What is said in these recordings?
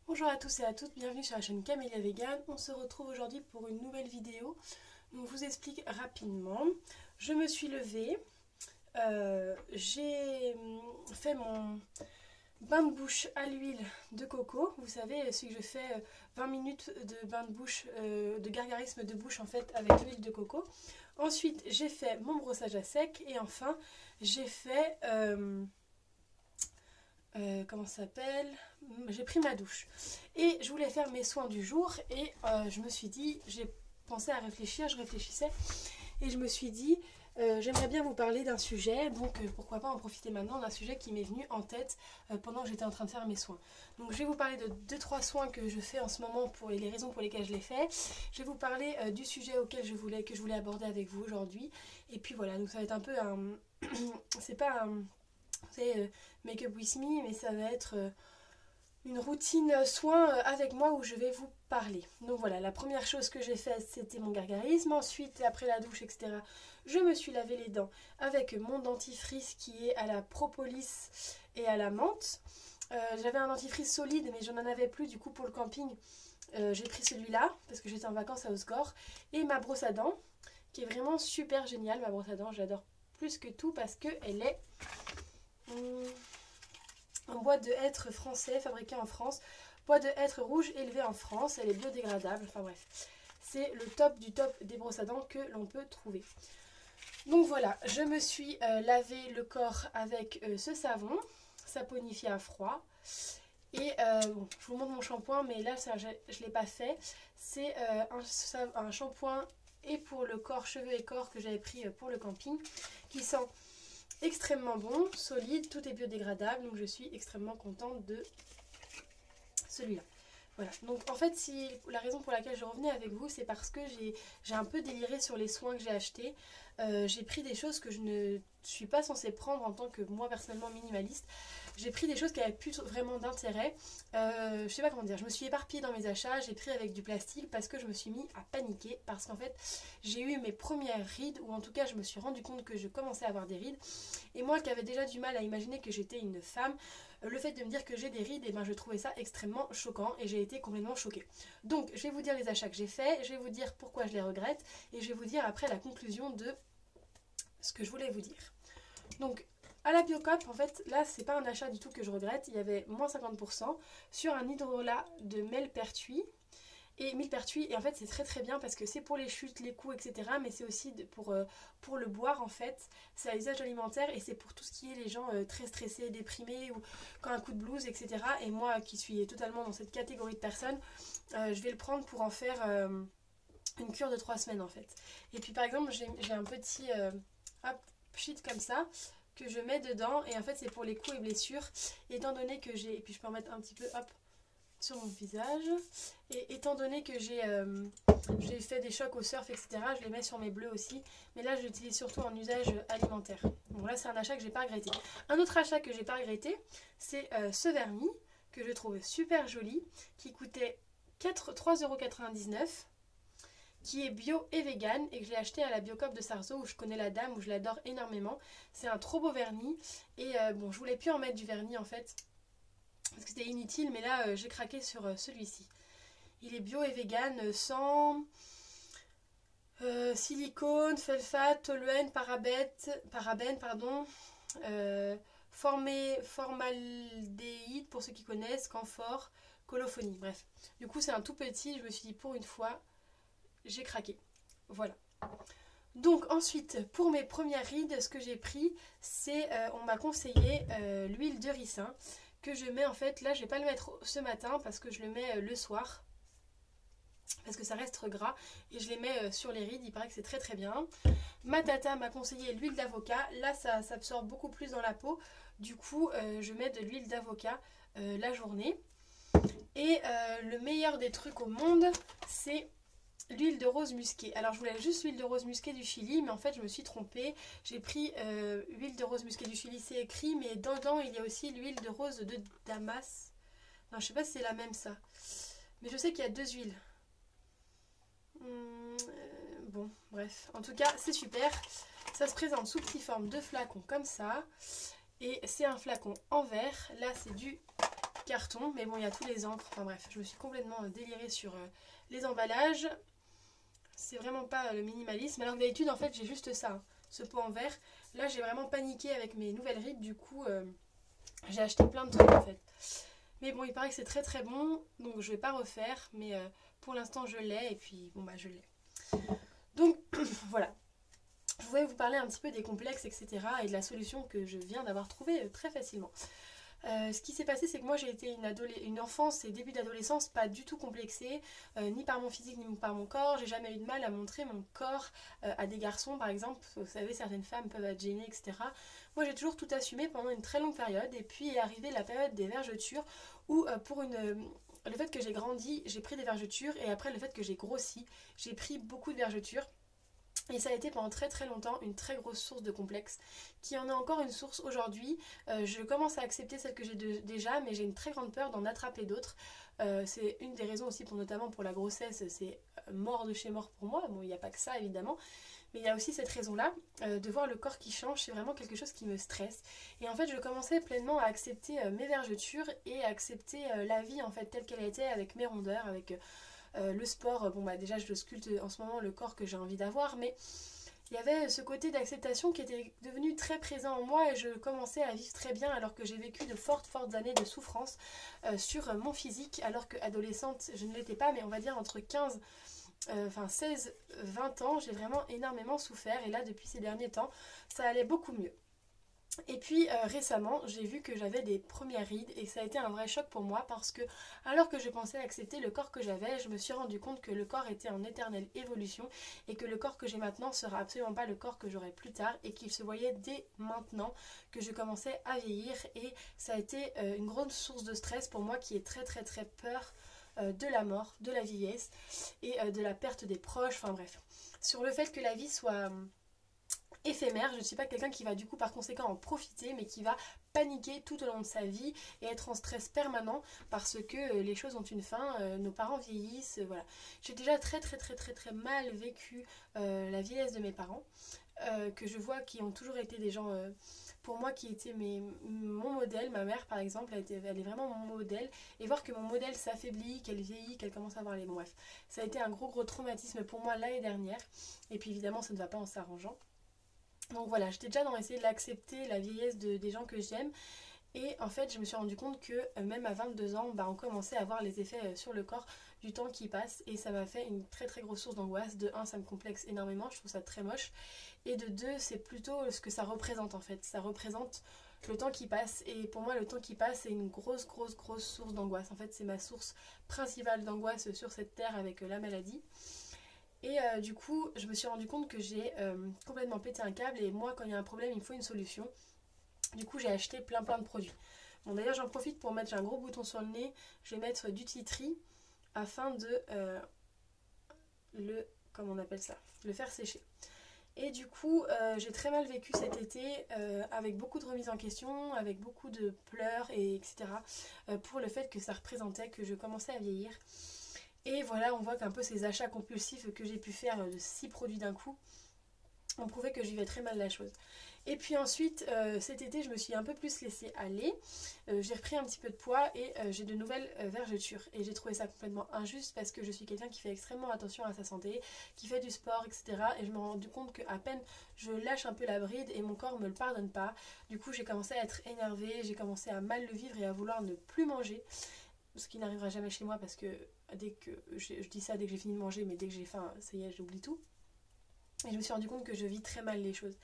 Bonjour à tous et à toutes, bienvenue sur la chaîne Camélia Vegan. On se retrouve aujourd'hui pour une nouvelle vidéo. Donc, je vous explique rapidement. Je me suis levée, j'ai fait mon bain de bouche à l'huile de coco. Vous savez, ce que je fais 20 minutes de bain de bouche, de gargarisme de bouche en fait avec l'huile de coco. Ensuite, j'ai fait mon brossage à sec et enfin, j'ai fait... comment ça s'appelle, j'ai pris ma douche et je voulais faire mes soins du jour et je me suis dit, j'ai pensé à réfléchir, je réfléchissais et je me suis dit j'aimerais bien vous parler d'un sujet, donc pourquoi pas en profiter maintenant d'un sujet qui m'est venu en tête pendant que j'étais en train de faire mes soins. Donc je vais vous parler de 2-3 soins que je fais en ce moment pour les raisons pour lesquelles je les fais. Je vais vous parler du sujet auquel je voulais aborder avec vous aujourd'hui et puis voilà, donc ça va être un peu un c'est pas un c'est Make Up With Me, mais ça va être une routine soin avec moi où je vais vous parler. Donc voilà, la première chose que j'ai faite, c'était mon gargarisme. Ensuite, après la douche, etc., je me suis lavé les dents avec mon dentifrice qui est à la propolis et à la menthe. J'avais un dentifrice solide, mais j'en avais plus, du coup, pour le camping, j'ai pris celui-là, parce que j'étais en vacances à Osgore. Et ma brosse à dents, qui est vraiment super géniale, ma brosse à dents, j'adore plus que tout, parce qu'elle est... en bois de hêtre français, fabriqué en France, bois de hêtre rouge élevé en France, elle est biodégradable, enfin bref, c'est le top du top des brosses à dents que l'on peut trouver. Donc voilà, je me suis lavé le corps avec ce savon, saponifié à froid, et bon, je vous montre mon shampoing, mais là ça, je ne l'ai pas fait, c'est un shampoing et pour le corps, cheveux et corps que j'avais pris pour le camping, qui sent extrêmement bon, solide, tout est biodégradable, donc je suis extrêmement contente de celui-là. Voilà, donc en fait, la raison pour laquelle je revenais avec vous, c'est parce que j'ai un peu déliré sur les soins que j'ai achetés. J'ai pris des choses que je ne suis pas censée prendre en tant que moi personnellement minimaliste. J'ai pris des choses qui avaient plus vraiment d'intérêt. Je sais pas comment dire, je me suis éparpillée dans mes achats, j'ai pris avec du plastique parce que je me suis mis à paniquer. Parce qu'en fait, j'ai eu mes premières rides, ou en tout cas, je me suis rendu compte que je commençais à avoir des rides. Et moi qui avais déjà du mal à imaginer que j'étais une femme, le fait de me dire que j'ai des rides, et ben, je trouvais ça extrêmement choquant et j'ai été complètement choquée. Donc, je vais vous dire les achats que j'ai faits, je vais vous dire pourquoi je les regrette et je vais vous dire après la conclusion de ce que je voulais vous dire. Donc, à la Biocop, en fait, là, c'est pas un achat du tout que je regrette. Il y avait moins 50% sur un hydrolat de millepertuis. Et millepertuis, et en fait, c'est très très bien parce que c'est pour les chutes, les coups, etc. Mais c'est aussi pour le boire, en fait. C'est à usage alimentaire et c'est pour tout ce qui est les gens très stressés, déprimés ou quand un coup de blues, etc. Et moi, qui suis totalement dans cette catégorie de personnes, je vais le prendre pour en faire une cure de 3 semaines, en fait. Et puis, par exemple, j'ai un petit sheet comme ça que je mets dedans et en fait c'est pour les coups et blessures, et étant donné que j'ai, et puis je peux en mettre un petit peu sur mon visage, et étant donné que j'ai fait des chocs au surf, etc., je les mets sur mes bleus aussi, mais là je l'utilise surtout en usage alimentaire. Donc là c'est un achat que j'ai pas regretté. Un autre achat que j'ai pas regretté, c'est ce vernis que je trouve super joli, qui coûtait 3,99 €, qui est bio et vegan et que j'ai acheté à la Biocop de Sarzeau où je connais la dame, où je l'adore énormément. C'est un trop beau vernis et bon, je voulais plus en mettre du vernis en fait parce que c'était inutile, mais là j'ai craqué sur celui-ci. Il est bio et vegan, sans silicone, sulfate, toluène, parabène, pardon, formaldéhyde pour ceux qui connaissent, camphore, colophonie, bref. Du coup c'est un tout petit, je me suis dit pour une fois j'ai craqué, voilà. Donc ensuite, pour mes premières rides, ce que j'ai pris, c'est, on m'a conseillé l'huile de ricin, que je mets en fait, là je vais pas le mettre ce matin parce que je le mets le soir, parce que ça reste gras, et je les mets sur les rides, il paraît que c'est très très bien. Ma tata m'a conseillé l'huile d'avocat, là ça s'absorbe beaucoup plus dans la peau, du coup je mets de l'huile d'avocat la journée. Et le meilleur des trucs au monde, c'est l'huile de rose musquée. Alors je voulais juste l'huile de rose musquée du Chili, mais en fait je me suis trompée. J'ai pris huile de rose musquée du Chili, c'est écrit, mais dedans il y a aussi l'huile de rose de Damas. Non, je sais pas si c'est la même ça. Mais je sais qu'il y a deux huiles. Bon, bref. En tout cas, c'est super. Ça se présente sous petite forme de flacon comme ça. Et c'est un flacon en verre. Là, c'est du carton, mais bon il y a tous les encres, enfin bref, je me suis complètement délirée sur les emballages. C'est vraiment pas le minimalisme, alors que d'habitude en fait j'ai juste ça, hein, ce pot en verre. Là j'ai vraiment paniqué avec mes nouvelles rides, du coup j'ai acheté plein de trucs en fait. Mais bon il paraît que c'est très très bon, donc je vais pas refaire, mais pour l'instant je l'ai, et puis bon bah je l'ai. Donc voilà. Je voulais vous parler un petit peu des complexes, etc. et de la solution que je viens d'avoir trouvée très facilement. Ce qui s'est passé, c'est que moi j'ai été une enfance et début d'adolescence pas du tout complexée, ni par mon physique ni par mon corps. J'ai jamais eu de mal à montrer mon corps à des garçons par exemple. Vous savez, certaines femmes peuvent être gênées, etc. Moi j'ai toujours tout assumé pendant une très longue période, et puis est arrivée la période des vergetures où le fait que j'ai grandi, j'ai pris des vergetures, et après le fait que j'ai grossi, j'ai pris beaucoup de vergetures. Et ça a été pendant très très longtemps une très grosse source de complexe, qui en est encore une source aujourd'hui. Je commence à accepter celle que j'ai déjà, mais j'ai une très grande peur d'en attraper d'autres. C'est une des raisons aussi, notamment pour la grossesse, c'est mort de chez mort pour moi. Bon, il n'y a pas que ça évidemment, mais il y a aussi cette raison-là, de voir le corps qui change, c'est vraiment quelque chose qui me stresse. Et en fait, je commençais pleinement à accepter mes vergetures et à accepter la vie en fait telle qu'elle était, avec mes rondeurs, avec... le sport, bon bah déjà je sculpte en ce moment le corps que j'ai envie d'avoir, mais il y avait ce côté d'acceptation qui était devenu très présent en moi, et je commençais à vivre très bien, alors que j'ai vécu de fortes années de souffrance sur mon physique, alors qu'adolescente je ne l'étais pas, mais on va dire entre 16-20 ans, j'ai vraiment énormément souffert, et là depuis ces derniers temps ça allait beaucoup mieux. Et puis récemment j'ai vu que j'avais des premières rides, et ça a été un vrai choc pour moi, parce que alors que je pensais accepter le corps que j'avais, je me suis rendu compte que le corps était en éternelle évolution, et que le corps que j'ai maintenant sera absolument pas le corps que j'aurai plus tard, et qu'il se voyait dès maintenant que je commençais à vieillir. Et ça a été une grande source de stress pour moi, qui est très très très peur de la mort, de la vieillesse et de la perte des proches, enfin bref, sur le fait que la vie soit éphémère. Je ne suis pas quelqu'un qui va du coup par conséquent en profiter, mais qui va paniquer tout au long de sa vie et être en stress permanent parce que les choses ont une fin, nos parents vieillissent, voilà. J'ai déjà très mal vécu la vieillesse de mes parents, que je vois qui ont toujours été des gens pour moi qui étaient mon modèle. Ma mère par exemple elle est vraiment mon modèle, et voir que mon modèle s'affaiblit, qu'elle vieillit, qu'elle commence à avoir les... Bon, bref, ça a été un gros traumatisme pour moi l'année dernière, et puis évidemment ça ne va pas en s'arrangeant. Donc voilà, j'étais déjà dans essayer de l'accepter, la vieillesse des gens que j'aime. Et en fait, je me suis rendu compte que même à 22 ans, bah, on commençait à voir les effets sur le corps du temps qui passe. Et ça m'a fait une très grosse source d'angoisse. De un, ça me complexe énormément, je trouve ça très moche. Et de deux, c'est plutôt ce que ça représente en fait. Ça représente le temps qui passe. Et pour moi, le temps qui passe, c'est une grosse source d'angoisse. En fait, c'est ma source principale d'angoisse sur cette terre, avec la maladie. Et du coup, je me suis rendu compte que j'ai complètement pété un câble, et moi, quand il y a un problème, il me faut une solution. Du coup, j'ai acheté plein de produits. Bon, d'ailleurs, j'en profite pour mettre, j'ai un gros bouton sur le nez, je vais mettre du tea tree afin de comment on appelle ça, le faire sécher. Et du coup, j'ai très mal vécu cet été, avec beaucoup de remises en question, avec beaucoup de pleurs, et etc. Pour le fait que ça représentait que je commençais à vieillir. Et voilà, on voit qu'un peu ces achats compulsifs que j'ai pu faire de 6 produits d'un coup ont prouvé que je vivais très mal la chose. Et puis ensuite, cet été, je me suis un peu plus laissée aller. J'ai repris un petit peu de poids, et j'ai de nouvelles vergetures. Et j'ai trouvé ça complètement injuste, parce que je suis quelqu'un qui fait extrêmement attention à sa santé, qui fait du sport, etc. Et je me rends compte qu'à peine je lâche un peu la bride, et mon corps me le pardonne pas. Du coup, j'ai commencé à être énervée, j'ai commencé à mal le vivre et à vouloir ne plus manger. Ce qui n'arrivera jamais chez moi, parce que dès que je dis ça dès que j'ai fini de manger, mais dès que j'ai faim, ça y est, j'oublie tout. Et je me suis rendu compte que je vis très mal les choses.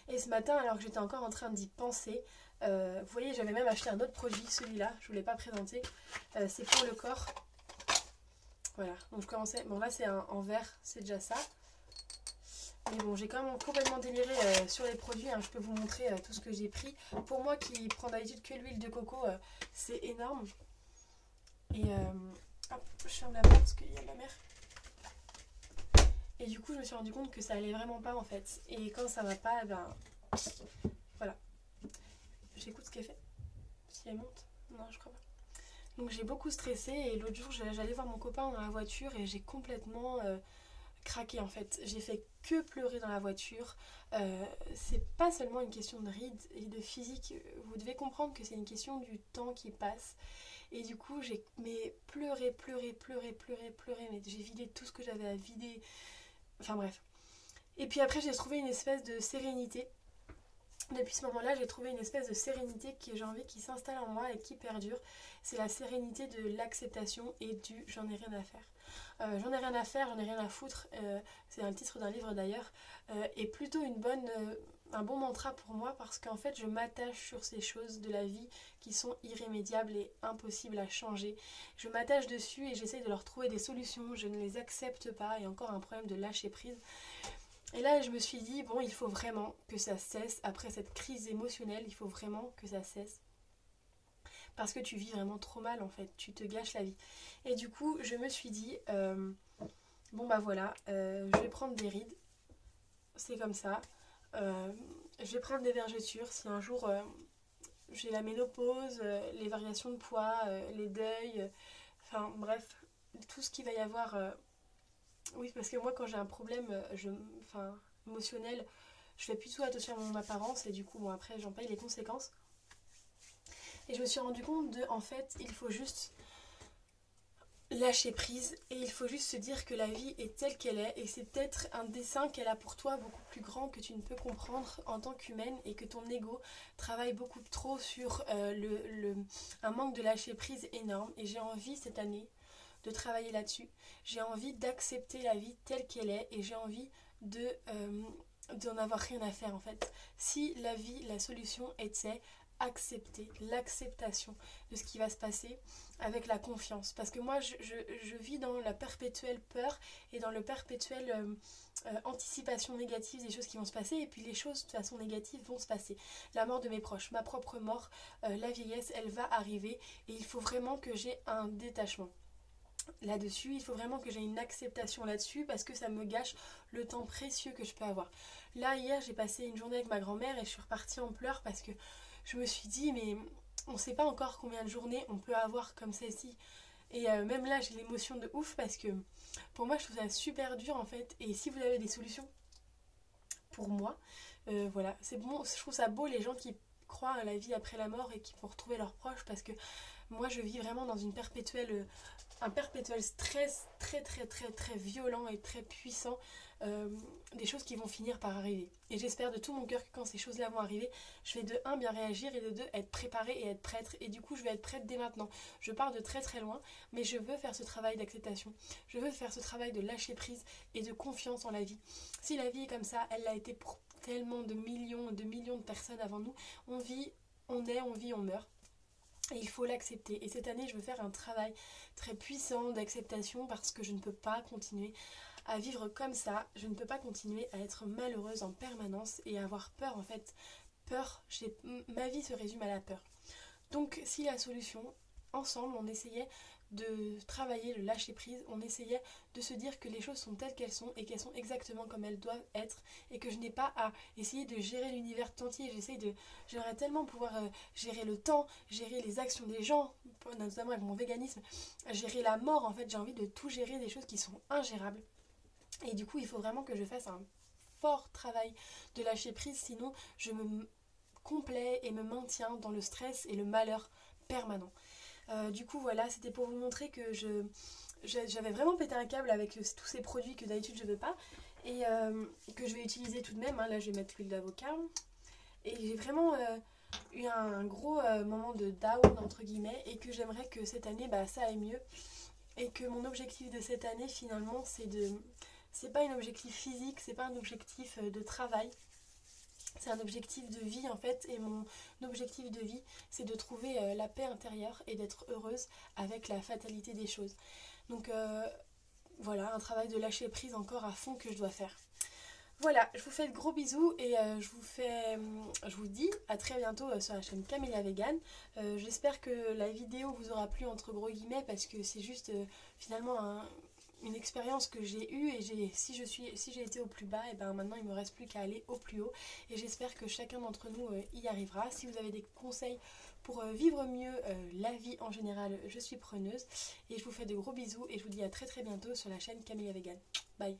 Et ce matin, alors que j'étais encore en train d'y penser, vous voyez, j'avais même acheté un autre produit, celui-là, je ne vous l'ai pas présenté, c'est pour le corps. Voilà, donc je commençais, bon là c'est en vert, c'est déjà ça. Mais bon, j'ai quand même complètement déliré sur les produits, hein. Je peux vous montrer tout ce que j'ai pris. Pour moi qui prends d'habitude que l'huile de coco, c'est énorme. Et hop, je ferme la porte parce qu'il y a ma mère. Et du coup, je me suis rendu compte que ça allait vraiment pas en fait. Et quand ça va pas, ben voilà. J'écoute ce qu'elle fait. Si elle monte. Non, je crois pas. Donc j'ai beaucoup stressé, et l'autre jour, j'allais voir mon copain dans la voiture, et j'ai complètement craqué en fait. J'ai fait que pleurer dans la voiture. C'est pas seulement une question de rides et de physique. Vous devez comprendre que c'est une question du temps qui passe. Et du coup j'ai pleuré, mais j'ai vidé tout ce que j'avais à vider. Enfin bref. Et puis après j'ai trouvé une espèce de sérénité. Depuis ce moment-là, j'ai trouvé une espèce de sérénité j'ai envie qui s'installe en moi et qui perdure. C'est la sérénité de l'acceptation et du j'en ai rien à faire. J'en ai rien à faire, j'en ai rien à foutre. C'est le titre d'un livre d'ailleurs. Et plutôt un bon mantra pour moi parce qu'en fait je m'attache sur ces choses de la vie qui sont irrémédiables et impossibles à changer. Je m'attache dessus et j'essaye de leur trouver des solutions. Je ne les accepte pas. Il y a encore un problème de lâcher prise. Et là, je me suis dit, bon, il faut vraiment que ça cesse. Après cette crise émotionnelle, il faut vraiment que ça cesse. Parce que tu vis vraiment trop mal, en fait. Tu te gâches la vie. Et du coup, je me suis dit, bon, bah voilà, je vais prendre des rides. C'est comme ça. Je vais prendre des vergetures. Si un jour, j'ai la ménopause, les variations de poids, les deuils, enfin, bref, tout ce qu'il va y avoir... Oui, parce que moi, quand j'ai un problème émotionnel, je fais plus tout attention à mon apparence et du coup, bon, après, j'en paye les conséquences. Et je me suis rendu compte en fait, il faut juste lâcher prise et il faut juste se dire que la vie est telle qu'elle est et c'est peut-être un dessein qu'elle a pour toi beaucoup plus grand que tu ne peux comprendre en tant qu'humaine et que ton ego travaille beaucoup trop sur un manque de lâcher prise énorme. Et j'ai envie cette année de travailler là-dessus. J'ai envie d'accepter la vie telle qu'elle est et j'ai envie d'en avoir rien à faire en fait. Si la vie, la solution était accepter, l'acceptation de ce qui va se passer avec la confiance. Parce que moi, je vis dans la perpétuelle peur et dans le perpétuel anticipation négative des choses qui vont se passer et puis les choses de façon négative vont se passer. La mort de mes proches, ma propre mort, la vieillesse, elle va arriver et il faut vraiment que j'ai un détachement là-dessus, il faut vraiment que j'ai une acceptation là-dessus parce que ça me gâche le temps précieux que je peux avoir. Là, hier, j'ai passé une journée avec ma grand-mère et je suis repartie en pleurs parce que je me suis dit, mais on ne sait pas encore combien de journées on peut avoir comme celle-ci. Et même là, j'ai l'émotion de ouf parce que pour moi, je trouve ça super dur en fait. Et si vous avez des solutions pour moi, voilà, c'est bon. Je trouve ça beau les gens qui croient à la vie après la mort et qui vont retrouver leurs proches parce que moi, je vis vraiment dans un perpétuel stress très violent et très puissant, des choses qui vont finir par arriver. Et j'espère de tout mon cœur que quand ces choses-là vont arriver, je vais de 1 bien réagir et de 2 être préparée et être prête. Et du coup, je vais être prête dès maintenant. Je pars de très loin, mais je veux faire ce travail d'acceptation. Je veux faire ce travail de lâcher prise et de confiance en la vie. Si la vie est comme ça, elle l'a été pour tellement de millions de personnes avant nous. On vit, on meurt. Et il faut l'accepter. Et cette année, je veux faire un travail très puissant d'acceptation parce que je ne peux pas continuer à vivre comme ça. Je ne peux pas continuer à être malheureuse en permanence et à avoir peur en fait. Ma vie se résume à la peur. Donc si la solution, ensemble, on essayait de travailler le lâcher prise, on essayait de se dire que les choses sont telles qu'elles sont et qu'elles sont exactement comme elles doivent être et que je n'ai pas à essayer de gérer l'univers tout entier. J'aimerais tellement pouvoir gérer le temps, gérer les actions des gens, notamment avec mon véganisme, gérer la mort. En fait, j'ai envie de tout gérer, des choses qui sont ingérables. Et du coup, il faut vraiment que je fasse un fort travail de lâcher prise, sinon je me complais et me maintiens dans le stress et le malheur permanent. Du coup voilà, c'était pour vous montrer que j'avais vraiment pété un câble avec tous ces produits que d'habitude je ne veux pas et que je vais utiliser tout de même, hein. Là je vais mettre l'huile d'avocat et j'ai vraiment eu un gros moment de down entre guillemets et que j'aimerais que cette année ça aille mieux et que mon objectif de cette année finalement c'est pas un objectif physique, c'est pas un objectif de travail. C'est un objectif de vie en fait et mon objectif de vie c'est de trouver la paix intérieure et d'être heureuse avec la fatalité des choses. Donc voilà, un travail de lâcher prise encore à fond que je dois faire. Voilà, je vous fais de gros bisous et je vous dis à très bientôt sur la chaîne Camélia Vegan. J'espère que la vidéo vous aura plu entre gros guillemets parce que c'est juste finalement une expérience que j'ai eue et si j'ai été au plus bas, et maintenant il ne me reste plus qu'à aller au plus haut et j'espère que chacun d'entre nous y arrivera. Si vous avez des conseils pour vivre mieux la vie en général, je suis preneuse et je vous fais de gros bisous et je vous dis à très bientôt sur la chaîne Camélia Vegan. Bye.